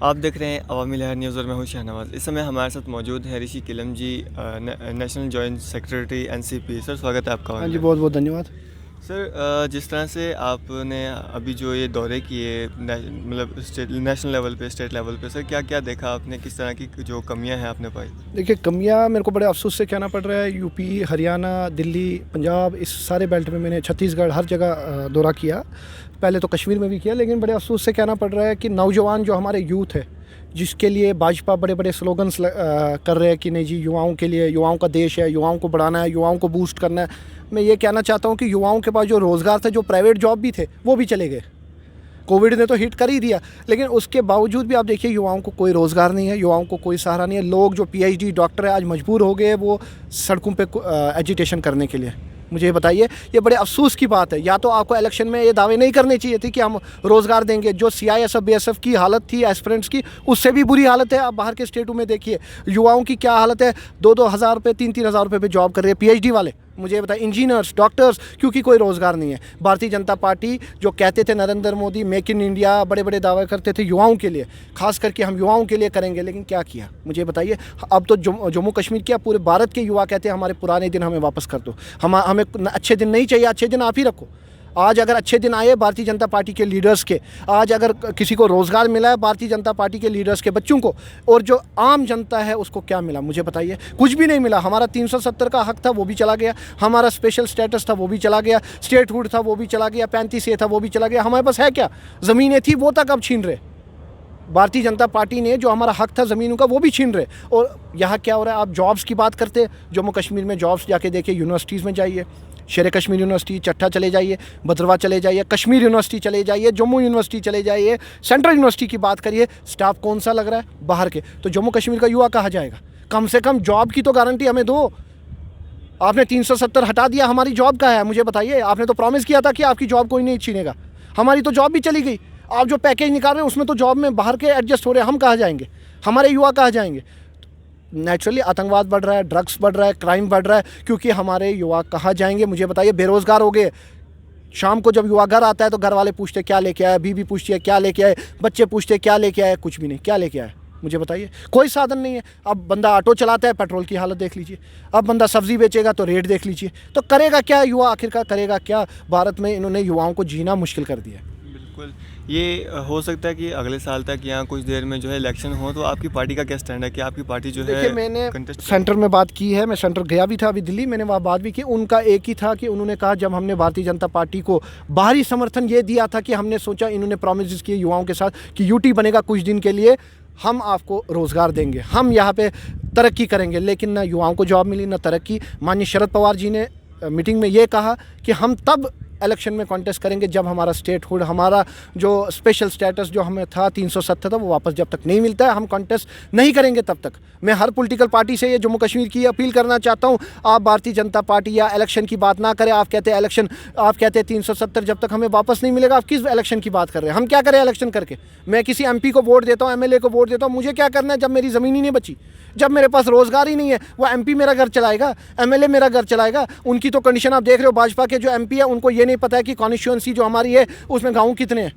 आप देख रहे हैं अवामी लहर न्यूज़ और मैं हूं शहनवाज। इस समय हमारे साथ मौजूद हैं Rishi Kilam ji, national joint secretary NCP. Sir, स्वागत है आपका हाँ अवामी जी, लहर बहुत में। बहुत धन्यवाद। सर, जिस तरह से आपने अभी जो ये दौरे किए मतलब स्टेट नेशनल लेवल पे, स्टेट लेवल पे, सर क्या क्या देखा आपने, किस तरह की जो कमियां हैं आपने पाई? देखिए, कमियाँ मेरे को बड़े अफ़सोस से कहना पड़ रहा है। यूपी, हरियाणा, दिल्ली, पंजाब, इस सारे बेल्ट में मैंने, छत्तीसगढ़, हर जगह दौरा किया। पहले तो कश्मीर में भी किया, लेकिन बड़े अफ़सोस से कहना पड़ रहा है कि नौजवान जो हमारे यूथ है, जिसके लिए भाजपा बड़े बड़े स्लोगन्स कर रहे हैं कि नहीं जी, युवाओं के लिए, युवाओं का देश है, युवाओं को बढ़ाना है, युवाओं को बूस्ट करना है। मैं ये कहना चाहता हूँ कि युवाओं के पास जो रोज़गार थे, जो प्राइवेट जॉब भी थे, वो भी चले गए। कोविड ने तो हिट कर ही दिया, लेकिन उसके बावजूद भी आप देखिए, युवाओं को कोई रोज़गार नहीं है, युवाओं को कोई सहारा नहीं है। लोग जो पीएचडी डॉक्टर है, आज मजबूर हो गए वो सड़कों पे एजिटेशन करने के लिए। मुझे ये बताइए, ये बड़े अफसोस की बात है। या तो आपको इलेक्शन में ये दावे नहीं करने चाहिए थे कि हम रोज़गार देंगे। जो सीआईएसएफ बीएसएफ की हालत थी एस्पिरेंट्स की, उससे भी बुरी हालत है। आप बाहर के स्टेटों में देखिए युवाओं की क्या हालत है। 2-2 हज़ार रुपये, 3-3 हज़ार रुपये पे जॉब कर रहे हैं पीएचडी वाले। मुझे बताइए, इंजीनियर्स, डॉक्टर्स, क्योंकि कोई रोज़गार नहीं है। भारतीय जनता पार्टी जो कहते थे Narendra Modi make in India, बड़े बड़े दावे करते थे युवाओं के लिए, खास करके हम युवाओं के लिए करेंगे, लेकिन क्या किया मुझे बताइए। अब तो जम्मू कश्मीर क्या, पूरे भारत के युवा कहते हैं हमारे पुराने दिन हमें वापस कर दो। हमें अच्छे दिन नहीं चाहिए, अच्छे दिन आप ही रखो। आज अगर अच्छे दिन आए भारतीय जनता पार्टी के लीडर्स के, आज अगर किसी को रोज़गार मिला है भारतीय जनता पार्टी के लीडर्स के बच्चों को, और जो आम जनता है उसको क्या मिला मुझे बताइए। कुछ भी नहीं मिला। हमारा 370 का हक था वो भी चला गया, हमारा स्पेशल स्टेटस था वो भी चला गया, स्टेटहुड था वो भी चला गया, 35A था वो भी चला गया। हमारे पास है क्या? ज़मीनें थी वो तक अब छीन रहे। भारतीय जनता पार्टी ने जो हमारा हक था ज़मीनों का वो भी छीन रहे। और यहाँ क्या हो रहा है? आप जॉब्स की बात करते, जम्मू कश्मीर में जॉब्स जाके देखिए, यूनिवर्सिटीज़ में जाइए, शेर कश्मीर यूनिवर्सिटी, चट्टा चले जाइए, भद्रवाह चले जाइए, कश्मीर यूनिवर्सिटी चले जाइए, जम्मू यूनिवर्सिटी चले जाइए, सेंट्रल यूनिवर्सिटी की बात करिए, स्टाफ कौन सा लग रहा है? बाहर के। तो जम्मू कश्मीर का युवा कहाँ जाएगा? कम से कम जॉब की तो गारंटी हमें दो। आपने 370 हटा दिया, हमारी जॉब कहाँ है मुझे बताइए। आपने तो प्रॉमिस किया था कि आपकी जॉब कोई नहीं छीनेगा, हमारी तो जॉब भी चली गई। आप जो पैकेज निकाल रहे हैं उसमें तो जॉब में बाहर के एडजस्ट हो रहे हैं, हम कहाँ जाएंगे? हमारे युवा कहाँ जाएंगे? नेचुरली आतंकवाद बढ़ रहा है, ड्रग्स बढ़ रहा है, क्राइम बढ़ रहा है, क्योंकि हमारे युवा कहाँ जाएंगे मुझे बताइए। बेरोज़गार हो गए। शाम को जब युवा घर आता है तो घर वाले पूछते क्या लेके आए, बीवी पूछती है क्या लेके आए, बच्चे पूछते क्या लेके आए, कुछ भी नहीं। क्या लेके आए मुझे बताइए? कोई साधन नहीं है। अब बंदा ऑटो चलाता है, पेट्रोल की हालत देख लीजिए। अब बंदा सब्जी बेचेगा तो रेट देख लीजिए। तो करेगा क्या युवा? आखिरकार करेगा क्या? भारत में इन्होंने युवाओं को जीना मुश्किल कर दिया है। बिल्कुल। ये हो सकता है कि अगले साल तक या कुछ देर में जो है इलेक्शन हो, तो आपकी पार्टी का क्या स्टैंड है कि आपकी पार्टी जो है? देखिए, मैंने कंटेस्ट सेंटर में बात की है, मैं सेंटर गया भी था अभी दिल्ली, मैंने वहाँ बात भी की। उनका एक ही था कि उन्होंने कहा, जब हमने भारतीय जनता पार्टी को बाहरी समर्थन ये दिया था कि हमने सोचा, इन्होंने प्रॉमिस किए युवाओं के साथ कि यूटी बनेगा कुछ दिन के लिए, हम आपको रोज़गार देंगे, हम यहाँ पे तरक्की करेंगे। लेकिन ना युवाओं को जॉब मिली, ना तरक्की। माननीय शरद पवार जी ने मीटिंग में ये कहा कि हम तब इलेक्शन में कॉन्टेस्ट करेंगे जब हमारा स्टेटहुड, हमारा जो स्पेशल स्टेटस जो हमें था 370 था, वो वापस जब तक नहीं मिलता है हम कॉन्टेस्ट नहीं करेंगे तब तक। मैं हर पॉलिटिकल पार्टी से ये जम्मू कश्मीर की अपील करना चाहता हूँ, आप भारतीय जनता पार्टी या इलेक्शन की बात ना करें। आप कहते हैं इलेक्शन, आप कहते हैं 370 जब तक हमें वापस नहीं मिलेगा, आप किस इलेक्शन की बात कर रहे हैं? हम क्या करें इलेक्शन करके? मैं किसी MP को वोट देता हूँ, MLA को वोट देता हूँ, मुझे क्या करना है जब मेरी ज़मीन ही नहीं बची, जब मेरे पास रोज़गार ही नहीं है? वो MP मेरा घर चलाएगा, MLA मेरा घर चलाएगा? उनकी तो कंडीशन आप देख रहे हो। भाजपा के जो MP है उनको ये नहीं पता है कि कॉन्स्टिट्यूंसी जो हमारी है उसमें गाँव कितने हैं।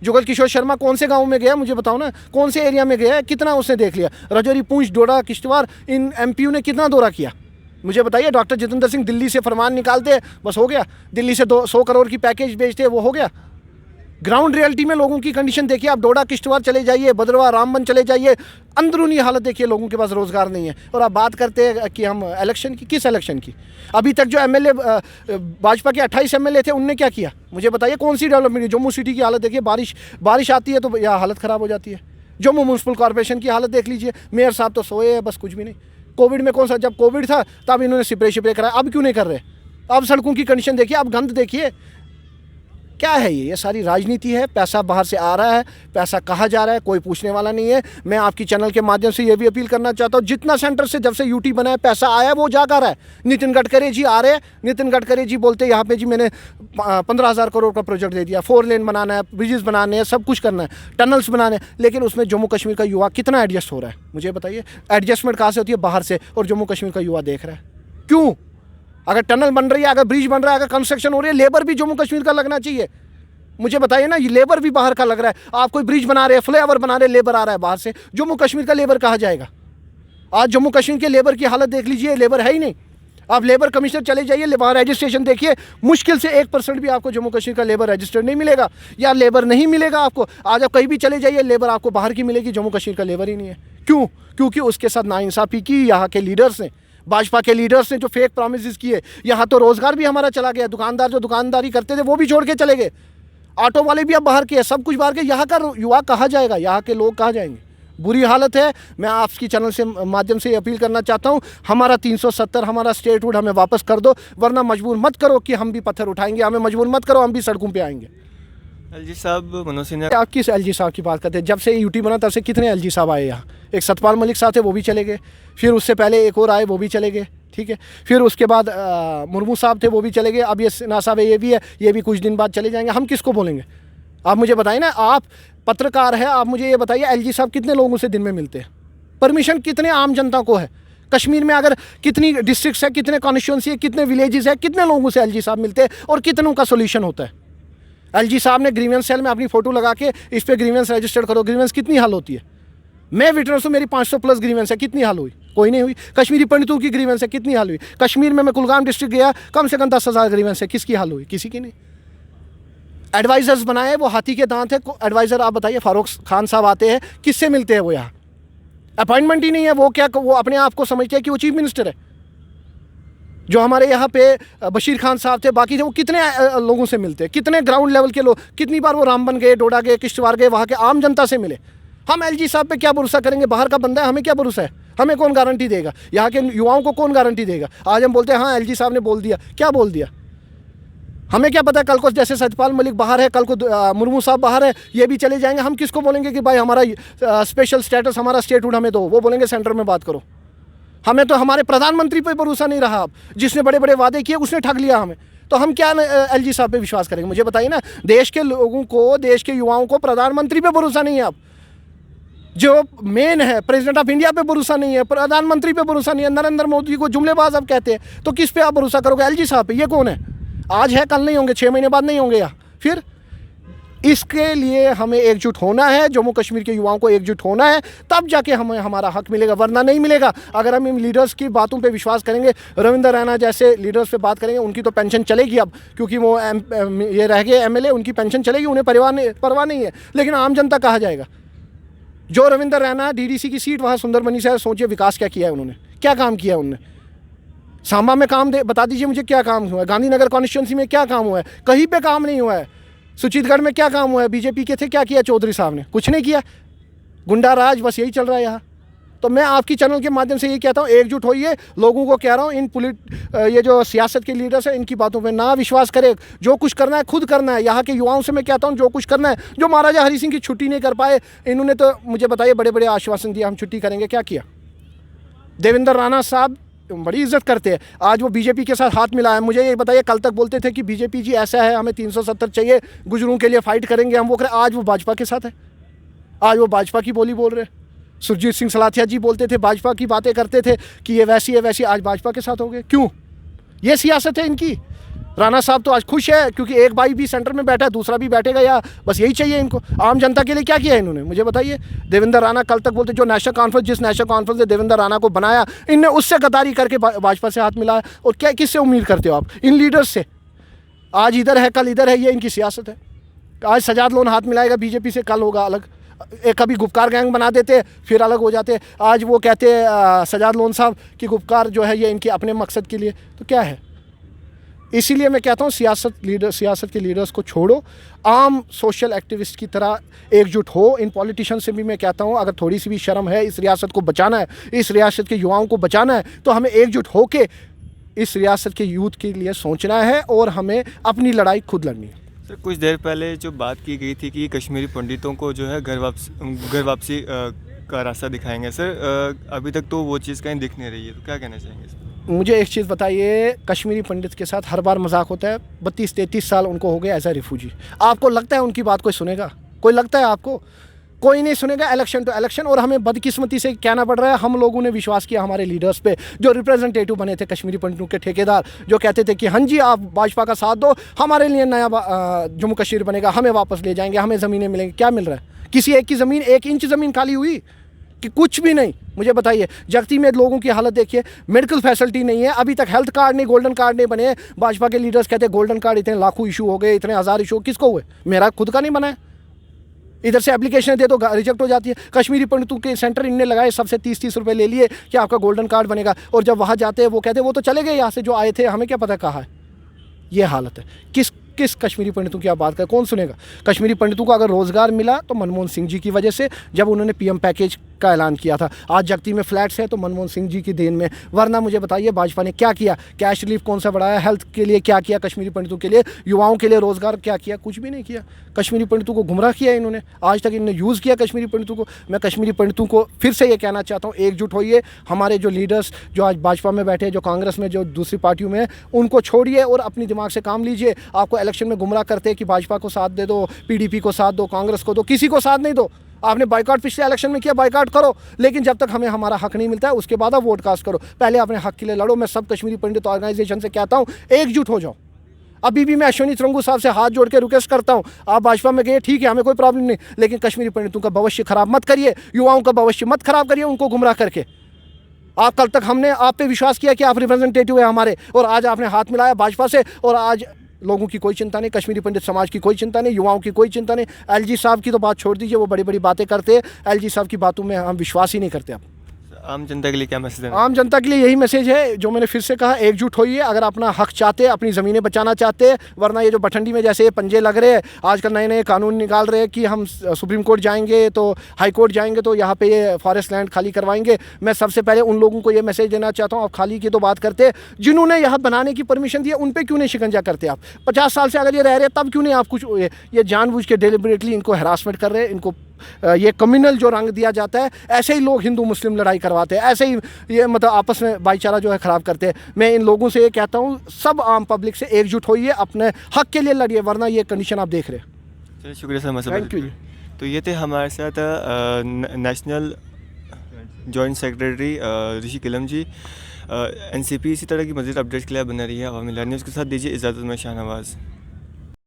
जुगल किशोर शर्मा कौन से गांव में गया मुझे बताओ ना, कौन से एरिया में गया है, कितना उसने देख लिया? राजौरी, पुंछ, डोडा, किश्तवाड़, इन MP ने कितना दौरा किया मुझे बताइए? डॉक्टर जितेंद्र सिंह दिल्ली से फरमान निकालते बस हो गया, दिल्ली से 100 करोड़ की पैकेज बेचते वो हो गया। ग्राउंड रियलिटी में लोगों की कंडीशन देखिए। आप डोडा, किश्तवाड़ चले जाइए, भद्रवाह, रामबन चले जाइए, अंदरूनी हालत देखिए, लोगों के पास रोज़गार नहीं है। और आप बात करते हैं कि हम इलेक्शन की, किस इलेक्शन की? अभी तक जो MLA भाजपा के 28 MLA थे, उनने क्या किया मुझे बताइए? कौन सी डेवलपमेंट? जम्मू सिटी की हालत देखिए, बारिश आती है तो यह हालत ख़राब हो जाती है। जम्मू म्यूनसिपल कॉर्पोरेशन की हालत देख लीजिए, मेयर साहब तो सोए हैं, बस कुछ भी नहीं। कोविड में कौन सा, जब कोविड था तब इन्होंने स्प्रे कराया, अब क्यों नहीं कर रहे? अब सड़कों की कंडीशन देखिए, अब गंद देखिए। क्या है ये सारी राजनीति है। पैसा बाहर से आ रहा है, पैसा कहाँ जा रहा है कोई पूछने वाला नहीं है। मैं आपकी चैनल के माध्यम से ये भी अपील करना चाहता हूँ, जितना सेंटर से जब से यूटी बना है पैसा आया है वो जा कर रहा है। नितिन गडकरी जी आ रहे हैं, नितिन गडकरी जी बोलते हैं यहाँ पे जी मैंने 15,000 करोड़ का प्रोजेक्ट दे दिया, 4 लेन बनाना है, ब्रिजेस बनाने हैं, सब कुछ करना है, टनल्स बनाने हैं, लेकिन उसमें जम्मू कश्मीर का युवा कितना एडजस्ट हो रहा है मुझे बताइए? एडजस्टमेंट कहाँ से होती है? बाहर से। और जम्मू कश्मीर का युवा देख रहा है क्यों? अगर टनल बन रही है, अगर ब्रिज बन रहा है, अगर कंस्ट्रक्शन हो रही है, लेबर भी जम्मू कश्मीर का लगना चाहिए। मुझे बताइए ना, ये लेबर भी बाहर का लग रहा है। आप कोई ब्रिज बना रहे हैं, फ्लाईओवर बना रहे हैं, लेबर आ रहा है बाहर से। जम्मू कश्मीर का लेबर कहाँ जाएगा? आज जम्मू कश्मीर के लेबर की हालत देख लीजिए, लेबर है ही नहीं। आप लेबर कमिश्नर चले जाइए, वहाँ रजिस्ट्रेशन देखिए, मुश्किल से 1% भी आपको जम्मू कश्मीर का लेबर रजिस्टर्ड नहीं मिलेगा, या लेबर नहीं मिलेगा आपको। आज आप कहीं भी चले जाइए, लेबर आपको बाहर की मिलेगी, जम्मू कश्मीर का लेबर ही नहीं है। क्यों? क्योंकि उसके साथ नाइंसाफ़ी की यहाँ के लीडर्स ने, भाजपा के लीडर्स ने, जो फेक प्रॉमिसेस किए। यहाँ तो रोज़गार भी हमारा चला गया, दुकानदार जो दुकानदारी करते थे वो भी छोड़ के चले गए, ऑटो वाले भी अब बाहर के, सब कुछ बाहर के। यहाँ का युवा कहाँ जाएगा? यहाँ के लोग कहाँ जाएंगे? बुरी हालत है। मैं आपकी चैनल से माध्यम से अपील करना चाहता हूँ, हमारा 370 हमारा स्टेटहुड हमें वापस कर दो, वरना मजबूर मत करो कि हम भी पत्थर उठाएंगे, हमें मजबूर मत करो, हम भी सड़कों पे आएंगे। एलजी साहब, मनोज सिन्हा, आप किस एलजी साहब की बात करते हैं? जब से यूटी बना तब से कितने एलजी साहब आए यहाँ? एक सतपाल मलिक साहब थे, वो भी चले गए। फिर उससे पहले एक और आए, वो भी चले गए। ठीक है, फिर उसके बाद मुर्मू साहब थे, वो भी चले गए। अब ये सिन्हा साहब है, ये भी है, ये भी कुछ दिन बाद चले जाएंगे। हम किसको बोलेंगे? आप मुझे बताइए ना, आप पत्रकार हैं, आप मुझे ये बताइए, एलजी साहब कितने लोगों से दिन में मिलते हैं? परमिशन कितने आम जनता को है? कश्मीर में अगर कितनी डिस्ट्रिक्ट्स है, कितने कॉन्स्टिट्यूंसी है, कितने विलेजेस है, कितने लोगों से एलजी साहब मिलते हैं और कितनों का सोल्यूशन होता है? एलजी साहब ने ग्रीवेंस सेल में अपनी फ़ोटो लगा के इस पर ग्रीवेंस रजिस्टर करो, ग्रीवेंस कितनी हल होती है? मैं विटनेस हूँ, मेरी 500 प्लस ग्रीवेंस है, कितनी हल हुई? कोई नहीं हुई। कश्मीरी पंडितों की ग्रीवेंस है, कितनी हल हुई? कश्मीर में मैं कुलगाम डिस्ट्रिक्ट गया, कम से कम 10,000 ग्रीवेंस है, किसकी हल हुई? किसी की नहीं। एडवाइज़र्स बनाए, वो हाथी के दांत है। एडवाइज़र आप बताइए, फारूक खान साहब आते हैं, किससे मिलते हैं वो? यहाँ अपॉइंटमेंट ही नहीं है। वो क्या, वो अपने आप को समझते हैं कि वो चीफ मिनिस्टर है। जो हमारे यहाँ पे बशीर खान साहब थे, बाकी थे, वो कितने लोगों से मिलते हैं, कितने ग्राउंड लेवल के लोग, कितनी बार वो रामबन गए, डोडा गए, किश्तवाड़ गए, वहाँ के आम जनता से मिले। हम एलजी साहब पे क्या भरोसा करेंगे? बाहर का बंदा है, हमें क्या भरोसा है? हमें कौन गारंटी देगा? यहाँ के युवाओं को कौन गारंटी देगा? आज हम बोलते हैं हाँ एलजी साहब ने बोल दिया, क्या बोल दिया? हमें क्या पता, कल को जैसे सतपाल मलिक बाहर है, कल को मुर्मू साहब बाहर है, ये भी चले जाएंगे। हम किसको बोलेंगे कि भाई हमारा स्पेशल स्टेटस, हमारा स्टेटहुड हमें दो? वो बोलेंगे सेंटर में बात करो। हमें तो हमारे प्रधानमंत्री पे भरोसा नहीं रहा। अब जिसने बड़े बड़े वादे किए उसने ठग लिया हमें, तो हम क्या एलजी साहब पे विश्वास करेंगे? मुझे बताइए ना, देश के लोगों को, देश के युवाओं को प्रधानमंत्री पे भरोसा नहीं है। अब जो मेन है, प्रेसिडेंट ऑफ इंडिया पे भरोसा नहीं है, प्रधानमंत्री पे भरोसा नहीं है, नरेंद्र मोदी को जुमलेबाज अब कहते हैं, तो किस पे आप भरोसा करोगे? एलजी साहब पे। ये कौन है? आज है, कल नहीं होंगे, 6 महीने बाद नहीं होंगे। यहाँ फिर इसके लिए हमें एकजुट होना है, जम्मू कश्मीर के युवाओं को एकजुट होना है, तब जाके हमें हमारा हक मिलेगा, वरना नहीं मिलेगा। अगर हम इन लीडर्स की बातों पे विश्वास करेंगे, रविंद्र रैना जैसे लीडर्स पे बात करेंगे, उनकी तो पेंशन चलेगी अब, क्योंकि वो ये रह गए एमएलए, उनकी पेंशन चलेगी, उन्हें परवाह नहीं है। लेकिन आम जनता कहाँ जाएगा? जो रविंद्र रैना, डीडीसी की सीट वहाँ सुंदरबनी से है, सोचिए विकास क्या किया है उन्होंने, क्या काम किया उन्होंने? सांबा में काम बता दीजिए मुझे, क्या काम हुआ है? गांधीनगर कॉन्स्टिट्यूंसी में क्या काम हुआ है? कहीं पे काम नहीं हुआ है। सुचितगढ़ में क्या काम हुआ है? बीजेपी के थे, क्या किया चौधरी साहब ने? कुछ नहीं किया। गुंडा राज, बस यही चल रहा है यहाँ। तो मैं आपकी चैनल के माध्यम से ये कहता हूँ, एकजुट होइए। लोगों को कह रहा हूँ, ये जो सियासत के लीडर्स हैं, इनकी बातों पे ना विश्वास करें। जो कुछ करना है खुद करना है। यहाँ के युवाओं से मैं कहता हूँ, जो कुछ करना है, जो महाराजा हरि सिंह की छुट्टी नहीं कर पाए, इन्होंने तो मुझे बताइए बड़े बड़े आश्वासन दिया, हम छुट्टी करेंगे, क्या किया? देवेंद्र राणा साहब बड़ी इज्जत करते हैं, आज वो बीजेपी के साथ हाथ मिलाया। मुझे ये बताइए, कल तक बोलते थे कि बीजेपी जी ऐसा है, हमें 370 चाहिए, गुजरों के लिए फाइट करेंगे हम, वो करें। आज वो भाजपा के साथ है, आज वो भाजपा की बोली बोल रहे हैं। सुरजीत सिंह सलाथिया जी बोलते थे, भाजपा की बातें करते थे कि ये वैसी है वैसी, आज भाजपा के साथ हो गए। क्यों? ये सियासत है इनकी। राणा साहब तो आज खुश है क्योंकि एक भाई भी सेंटर में बैठा है, दूसरा भी बैठेगा, या बस यही चाहिए इनको? आम जनता के लिए क्या किया इन्होंने, मुझे बताइए। देवेंद्र राणा कल तक बोलते, जो नेशनल कॉन्फ्रेंस, जिस नेशनल कॉन्फ्रेंस ने देवेंद्र राणा को बनाया, इनने उससे गद्दारी करके भाजपा से हाथ मिलाया। और क्या, किससे उम्मीद करते हो आप? इन लीडर्स से। आज इधर है, कल इधर है, ये इनकी सियासत है। आज सजाद लोन हाथ मिलाएगा बीजेपी से, कल होगा अलग। एक कभी गुपकार गैंग बना देते, फिर अलग हो जाते। आज वो कहते हैं सजाद लोन साहब कि गुपकार जो है ये इनके अपने मकसद के लिए, तो क्या है? इसीलिए मैं कहता हूँ, सियासत के लीडर्स को छोड़ो, आम सोशल एक्टिविस्ट की तरह एकजुट हो। इन पॉलिटिशियन से भी मैं कहता हूँ, अगर थोड़ी सी भी शर्म है, इस रियासत को बचाना है, इस रियासत के युवाओं को बचाना है, तो हमें एकजुट होकर इस रियासत के यूथ के लिए सोचना है और हमें अपनी लड़ाई खुद लड़नी है। सर, कुछ देर पहले जो बात की गई थी कि कश्मीरी पंडितों को जो है घर वापसी का रास्ता दिखाएंगे, सर अभी तक तो वो चीज़ कहीं दिख नहीं रही है, तो क्या कहना चाहेंगे इस पर? मुझे एक चीज़ बताइए, कश्मीरी पंडित के साथ हर बार मजाक होता है। 32-33 साल उनको हो गए एज ए रिफ्यूजी। आपको लगता है उनकी बात कोई सुनेगा? कोई लगता है आपको? कोई नहीं सुनेगा इलेक्शन टू इलेक्शन। और हमें बदकिस्मती से कहना पड़ रहा है, हम लोगों ने विश्वास किया हमारे लीडर्स पे, जो रिप्रेजेंटेटिव बने थे कश्मीरी पंडितों के ठेकेदार, जो कहते थे कि हाँ जी आप भाजपा का साथ दो, हमारे लिए नया जम्मू कश्मीर बनेगा, हमें वापस ले जाएंगे, हमें ज़मीनें मिलेंगी। क्या मिल रहा है? किसी एक की ज़मीन, 1 इंच ज़मीन खाली हुई कि कुछ भी नहीं? मुझे बताइए, जगती में लोगों की हालत देखिए, मेडिकल फैसिलिटी नहीं है, अभी तक हेल्थ कार्ड नहीं, गोल्डन कार्ड नहीं बने। भाजपा के लीडर्स कहते हैं गोल्डन कार्ड इतने लाखों इशू हो गए, इतने हज़ार इशू, किसको हुए? मेरा खुद का नहीं बना है। इधर से एप्लीकेशन दे तो रिजेक्ट हो जाती है। कश्मीरी पंडितों के सेंटर इनने लगाए, सबसे 30-30 रुपये ले लिए कि आपका गोल्डन कार्ड बनेगा, और जब वहाँ जाते हैं वो कहते हैं वो तो चले गए यहाँ से, जो आए थे, हमें क्या पता कहाँ है। ये हालत है। किस कश्मीरी पंडितों की आप बात करें, कौन सुनेगा? कश्मीरी पंडितों को अगर रोज़गार मिला तो मनमोहन सिंह जी की वजह से, जब उन्होंने पीएम पैकेज का ऐलान किया था। आज जगती में फ्लैट्स है तो मनमोहन सिंह जी की देन में, वरना मुझे बताइए भाजपा ने क्या किया? कैश रिलीफ कौन सा बढ़ाया? हेल्थ के लिए क्या किया? कश्मीरी पंडितों के लिए, युवाओं के लिए रोज़गार क्या किया? कुछ भी नहीं किया। कश्मीरी पंडितों को गुमराह किया इन्होंने, आज तक इन्होंने यूज़ किया कश्मीरी पंडितों को। मैं कश्मीरी पंडितों को फिर से ये कहना चाहता हूँ, एकजुट होइए। हमारे जो लीडर्स जो आज भाजपा में बैठे हैं, जो कांग्रेस में, जो दूसरी पार्टियों में, उनको छोड़िए और अपनी दिमाग से काम लीजिए। आपको इलेक्शन में गुमराह करते हैं कि भाजपा को साथ दे दो, पीडीपी को साथ दो, कांग्रेस को दो, किसी को साथ नहीं दो। आपने बाइकआउट पिछले इलेक्शन में किया, बाइकआउट करो, लेकिन जब तक हमें हमारा हक नहीं मिलता है उसके बाद आप वोट कास्ट करो। पहले अपने हक के लिए लड़ो। मैं सब कश्मीरी पंडित ऑर्गेनाइजेशन से कहता हूँ, एकजुट हो जाओ। अभी भी मैं अश्विनी तिरंगू साहब से हाथ जोड़ के रिक्वेस्ट करता हूँ, आप भाजपा में गए ठीक है, हमें कोई प्रॉब्लम नहीं, लेकिन कश्मीरी पंडितों का भविष्य खराब मत करिए, युवाओं का भविष्य मत खराब करिए उनको गुमराह करके। आप कल तक हमने आप पे विश्वास किया कि आप रिप्रेजेंटेटिव है हमारे, और आज आपने हाथ मिलाया भाजपा से, और आज लोगों की कोई चिंता नहीं, कश्मीरी पंडित समाज की कोई चिंता नहीं, युवाओं की कोई चिंता नहीं। एलजी साहब की तो बात छोड़ दीजिए, वो बड़ी बड़ी बातें करते हैं, एलजी साहब की बातों में हम विश्वास ही नहीं करते। आप आम जनता के लिए क्या मैसेज देना? आम जनता के लिए यही मैसेज है जो मैंने फिर से कहा, एकजुट होइए अगर अपना हक चाहते, अपनी ज़मीनें बचाना चाहते हैं। वरना ये जो बठंडी में जैसे ये पंजे लग रहे हैं, आजकल नए नए कानून निकाल रहे हैं कि हम सुप्रीम कोर्ट जाएंगे तो हाई कोर्ट जाएंगे तो यहाँ पे ये फॉरेस्ट लैंड खाली करवाएंगे। मैं सबसे पहले उन लोगों को ये मैसेज देना चाहता हूँ, आप खाली की तो बात करते, जिन्होंने यहाँ बनाने की परमिशन दी है उन पर क्यों नहीं शिकंजा करते? आप 50 साल से अगर ये रह रहे हैं तब क्यों नहीं आप कुछ, ये जानबूझ के डेलिबरेटली इनको हरासमेंट कर रहे हैं, इनको ये कम्युनल जो रंग दिया जाता है, ऐसे ही लोग हिंदू मुस्लिम लड़ाई करवाते हैं, ऐसे ही ये मतलब आपस में भाईचारा जो है ख़राब करते हैं। मैं इन लोगों से ये कहता हूँ, सब आम पब्लिक से एकजुट होइए, अपने हक के लिए लड़िए, वरना ये कंडीशन आप देख रहे हैं। चलिए, शुक्रिया सर, मसला। थैंक यू जी। तो ये थे हमारे साथ नेशनल जॉइंट सेक्रेटरी ऋषि किलम जी। एनसीपी इसी तरह की मज़ीद अपडेट्स के लिए बना रही है। अवामी न्यूज़ के साथ दीजिए इजाज़त में शाहनवाज़।